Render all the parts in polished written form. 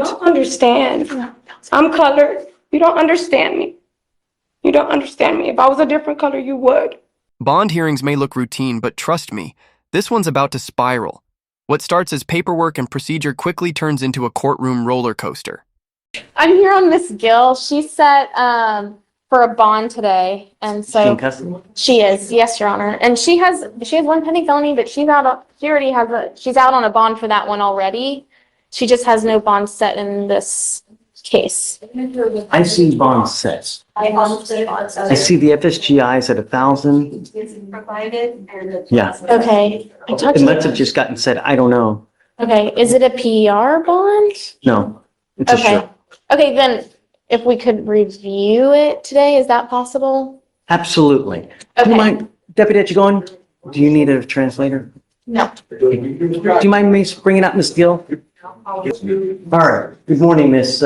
You don't understand. I'm colored. You don't understand me. You don't understand me. If I was a different color, you would. Bond hearings may look routine, but trust me, this one's about to spiral. What starts as paperwork and procedure quickly turns into a courtroom roller coaster. I'm here on Miss Gil. She's set for a bond today, and so She in custody? she is. Yes, Your Honor. And she has one pending felony, but she's out. She's out on a bond for that one already. She just has no bond set in this case. I see bond sets. I see the FSGI is at 1,000. Yeah. Okay. It must have just gotten set. I don't know. Okay. Is it a PR bond? No. It's a Okay. show. Okay, then if we could review it today, is that possible? Absolutely. Do Okay. you mind, Deputy Etchigon, do you need a translator? No. Do you mind me bringing up Miss Gil? All right. Good morning, Miss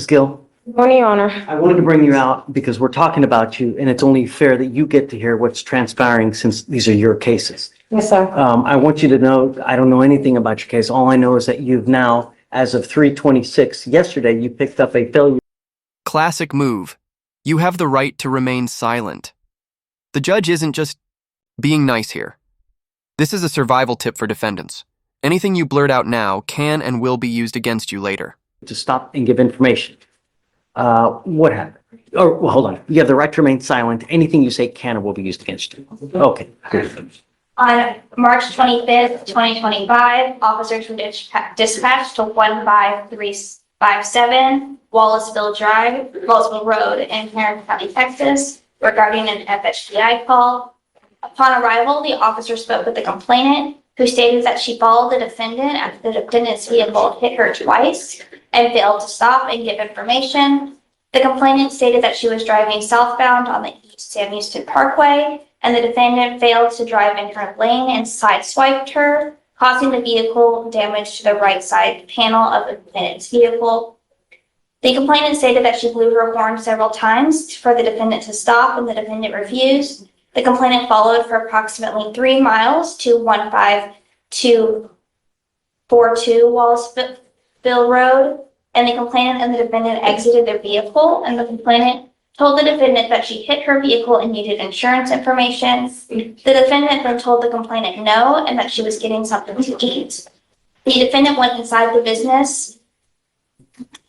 Gil. Good morning, Your Honor. I wanted to bring you out because we're talking about you, and it's only fair that you get to hear what's transpiring since these are your cases. Yes, sir. I want you to know, I don't know anything about your case. All I know is that you've now, as of 3/26, yesterday, you picked up a failure. Classic move. You have the right to remain silent. The judge isn't just being nice here. This is a survival tip for defendants. Anything you blurt out now can and will be used against you later. To stop and give information. What happened? Oh, well, hold on. You have the right to remain silent. Anything you say can or will be used against you. Okay. On March 25th, 2025, officers were dispatched to 15357 Wallaceville Road in Harris County, Texas, regarding an FSGI call. Upon arrival, the officer spoke with the complainant, who stated that she followed the defendant after the defendant's vehicle hit her twice and failed to stop and give information. The complainant stated that she was driving southbound on the East Sam Houston Parkway, and the defendant failed to drive in her lane and sideswiped her, causing the vehicle damage to the right side panel of the defendant's vehicle. The complainant stated that she blew her horn several times for the defendant to stop, and the defendant refused. The complainant followed for approximately 3 miles to 15242 Wallaceville Road, and the complainant and the defendant exited their vehicle, and the complainant told the defendant that she hit her vehicle and needed insurance information. The defendant then told the complainant no, and that she was getting something to eat. The defendant went inside the business,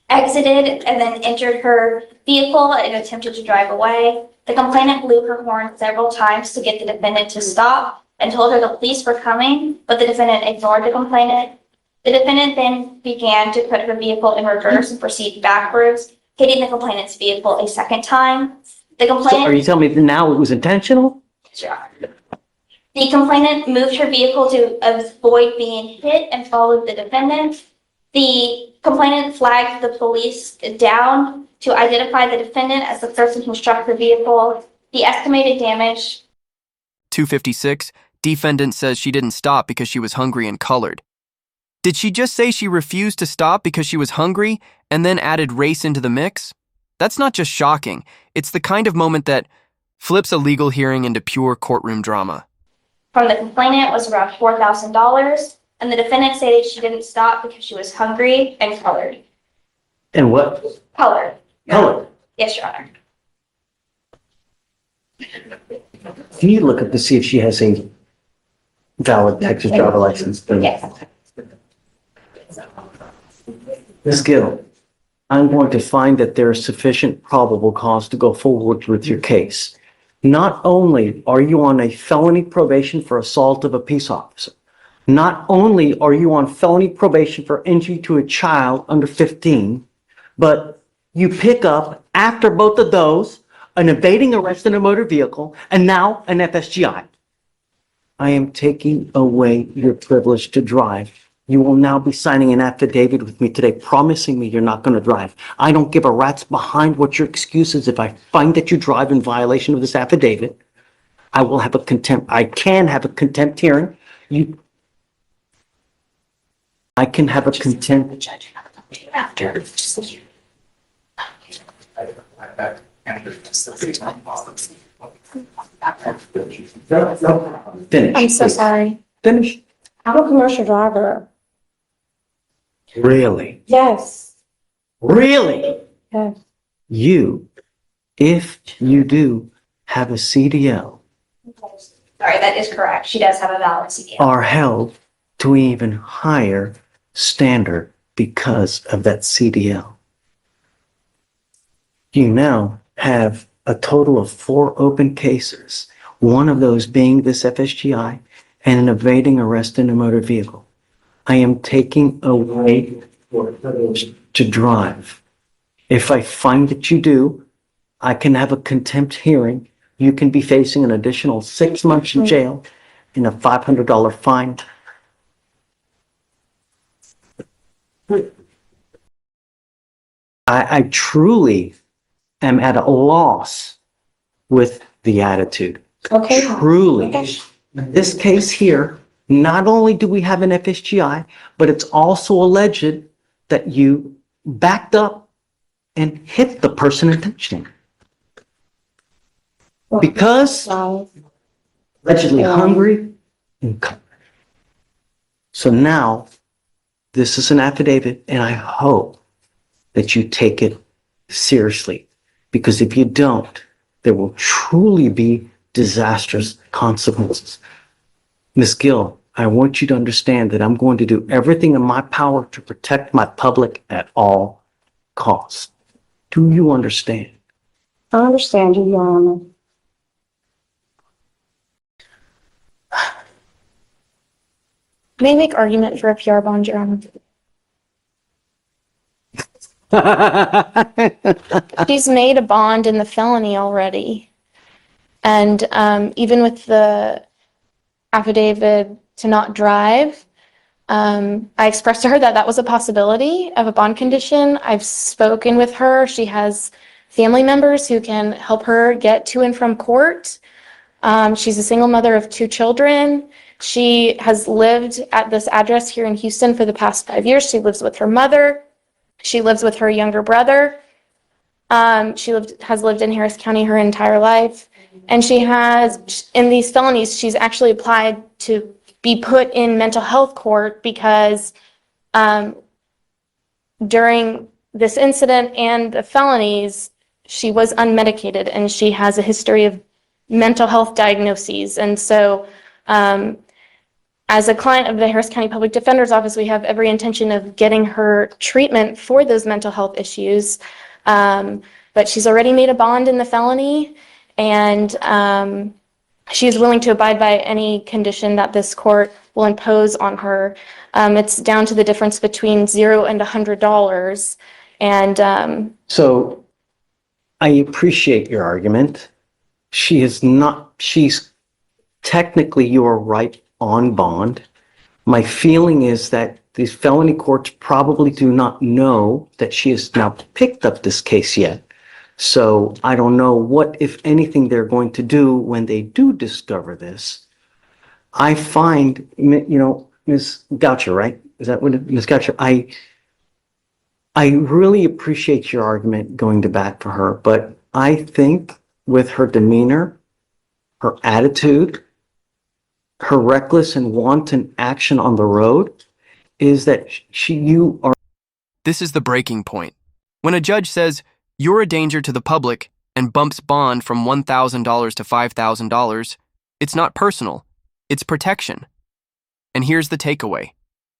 exited, and then entered her vehicle and attempted to drive away. The complainant blew her horn several times to get the defendant to stop and told her the police were coming, but the defendant ignored the complainant. The defendant then began to put her vehicle in reverse and proceed backwards, hitting the complainant's vehicle a second time. The So complainant, are you telling me that now it was intentional? the complainant moved her vehicle to avoid being hit and followed the defendant. The complainant flagged the police down to identify the defendant as the person who struck the vehicle. The estimated damage. 256, defendant says she didn't stop because she was hungry and colored. Did she just say she refused to stop because she was hungry and then added race into the mix? That's not just shocking. It's the kind of moment that flips a legal hearing into pure courtroom drama. From the complainant was around $4,000, and the defendant stated she didn't stop because she was hungry and colored. And what? Colored. Color. Yes, Your Honor. Can you look up to see if she has a valid Texas driver license? Yes. Ms. Gill, I'm going to find that there is sufficient probable cause to go forward with your case. Not only are you on a felony probation for assault of a peace officer, not only are you on felony probation for injury to a child under 15, but you pick up, after both of those, an evading arrest in a motor vehicle, and now an FSGI. I am taking away your privilege to drive. You will now be signing an affidavit with me today, promising me you're not going to drive. I don't give a rat's behind what your excuse is. If I find that you drive in violation of this affidavit, I will have a contempt. I can have a contempt hearing. I can have a contempt. After. Finish. I'm so sorry. Finish. I'm a commercial driver. Really? Yes. Really? Yes. You, if you do have a CDL, Sorry, that is correct. She does have a valid CDL. are held to an even higher standard because of that CDL. You now have a total of 4 open cases, one of those being this FSGI and an evading arrest in a motor vehicle. I am taking away your privilege to drive. If I find that you do, I can have a contempt hearing. You can be facing an additional 6 months in jail and a $500 fine. I truly am at a loss with the attitude. Okay. Truly. Okay. In this case here, not only do we have an FSGI, but it's also alleged that you backed up and hit the person intentionally. Because allegedly hungry and covered. So now, this is an affidavit, and I hope that you take it seriously. Because if you don't, there will truly be disastrous consequences. Miss Gil, I want you to understand that I'm going to do everything in my power to protect my public at all costs. Do you understand? I understand you, Your Honor. May I make argument for a PR bond, Your Honor? She's made a bond in the felony already. And even with the affidavit to not drive, I expressed to her that that was a possibility of a bond condition. I've spoken with her. She has family members who can help her get to and from court. She's a single mother of 2 children. She has lived at this address here in Houston for the past 5 years. She lives with her mother. She lives with her younger brother. She has lived in Harris County her entire life. And she has, in these felonies, she's actually applied to be put in mental health court because during this incident and the felonies, she was unmedicated and she has a history of mental health diagnoses. And so as a client of the Harris County Public Defender's Office, we have every intention of getting her treatment for those mental health issues. But she's already made a bond in the felony, and she is willing to abide by any condition that this court will impose on her. It's down to the difference between $0 and $100. And So I appreciate your argument. She's technically, you are right on bond. My feeling is that these felony courts probably do not know that she has now picked up this case yet. So I don't know what, if anything, they're going to do when they do discover this. I find, Ms. Goucher, right? Is that what, Ms. Goucher? I really appreciate your argument going to bat for her, but I think with her demeanor, her attitude, her reckless and wanton action on the road, is that you are. This is the breaking point. When a judge says, "You're a danger to the public," and bumps bond from $1,000 to $5,000, it's not personal, it's protection. And here's the takeaway.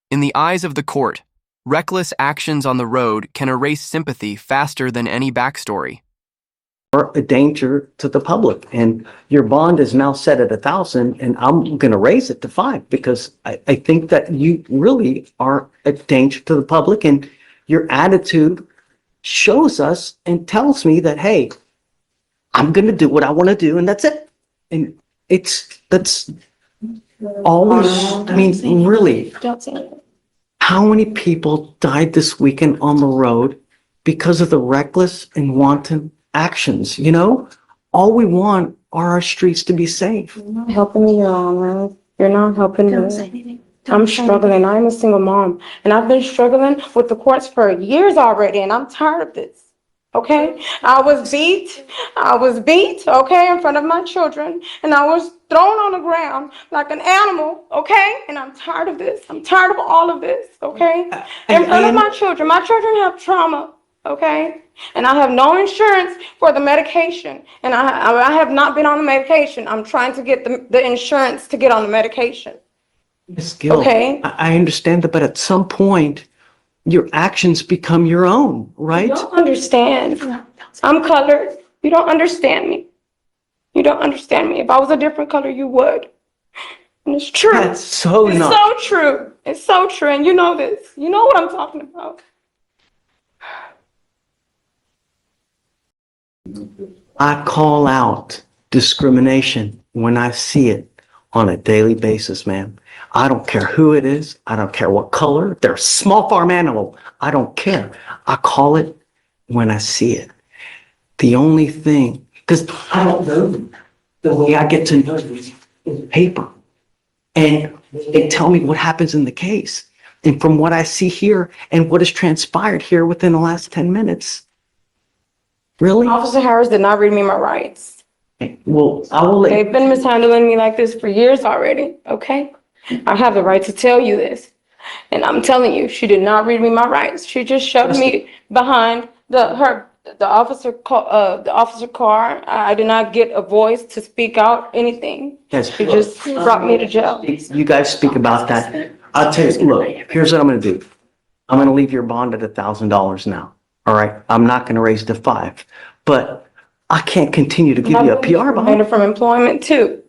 In the eyes of the court, reckless actions on the road can erase sympathy faster than any backstory. A danger to the public, and your bond is now set at 1,000, and I'm going to raise it to 5 because I think that you really are a danger to the public, and your attitude shows us and tells me that, hey, I'm going to do what I want to do, and that's it. And that's always, I mean, really, don't say anything. how many people died this weekend on the road because of the reckless and wanton actions? All we want are our streets to be safe. You're not helping me, Your Honor. You're not helping me. Don't say anything. I'm struggling. I'm a single mom, and I've been struggling with the courts for years already, and I'm tired of this. okay? I was beat, okay, in front of my children, and I was thrown on the ground like an animal, okay? And I'm tired of this. I'm tired of all of this, okay? In front of my children. My children have trauma, okay? And I have no insurance for the medication, and I have not been on the medication. I'm trying to get the insurance to get on the medication. Miss Gil, Okay. I understand that, but at some point, your actions become your own, right? You don't understand. I'm colored. You don't understand me. You don't understand me. If I was a different color, you would. And it's true. That's so It's not. so true. It's so true. And you know this. You know what I'm talking about. I call out discrimination when I see it on a daily basis, ma'am. I don't care who it is. I don't care what color. If they're a small farm animal. I don't care. I call it when I see it. The only thing, because I don't know them. The way I get to know them is paper. And they tell me what happens in the case. And from what I see here and what has transpired here within the last 10 minutes. Really? Officer Harris did not read me my rights. Well, I will let They've been mishandling me like this for years already, okay? I have the right to tell you this. And I'm telling you, she did not read me my rights. She just shoved me behind the officer car. I did not get a voice to speak out anything. Yes. She just brought me to jail. You guys speak about that. I'll tell you, look, here's what I'm gonna do. I'm gonna leave your bond at $1,000 now. All right? I'm not gonna raise it to 5, but I can't continue to give you a PR bond. Terminated from employment too.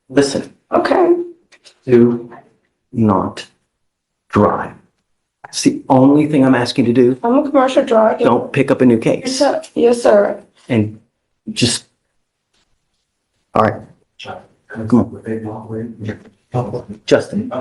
Listen, Okay. do not drive. That's the only thing I'm asking you to do. I'm a commercial driver. Don't pick up a new Yes, case. sir. Yes, sir. And just, all right. Come on. Justin.